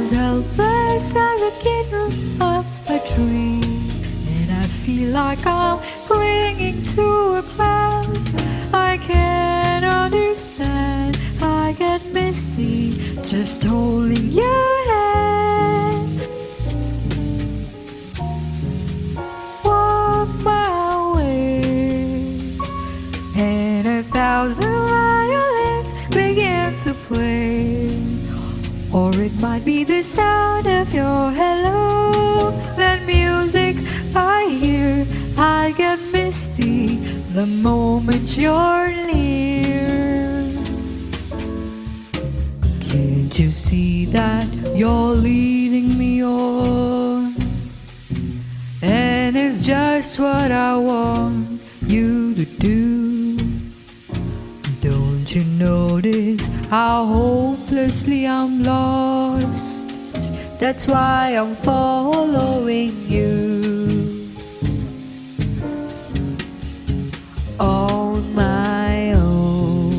as helpless as a kitten up a tree, and I feel like I'm clinging to a cloud. I can't understand, I get misty just holding your hand. Walk my way, and 1,000 violins begin to play. Or it might be the sound of your hello, that music I hear. I get misty the moment you're near. Can't you see that you're leading me on? And it's just what I want you to do. Don't you notice how hopelessly I'm lost? That's why I'm following you. On my own,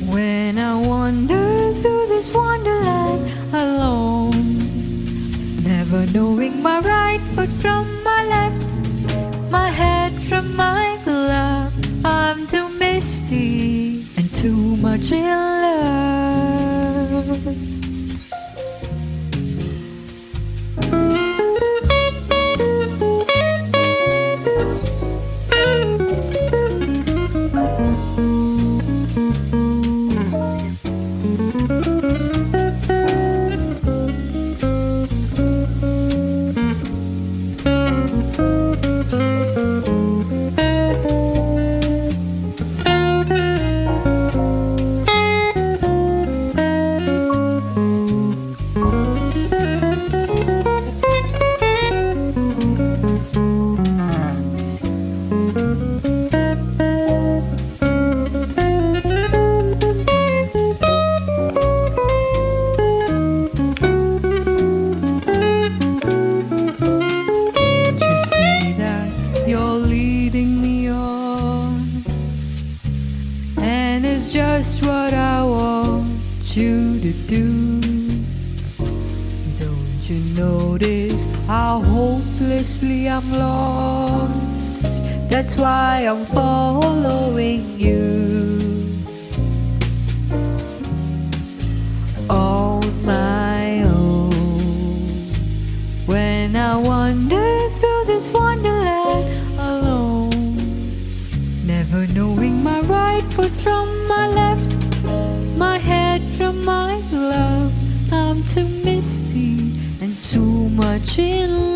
when I wander through this wonderland alone, never knowing my right foot from my left, my head from my glove. I'm too misty and too much in love. You're leading me on, and it's just what I want you to do. Don't you notice how hopelessly I'm lost? That's why I'm following you. On my own, when I wander through this wonderland alone, never knowing my right foot from my left, my head from my glove. I'm too misty and too much in love.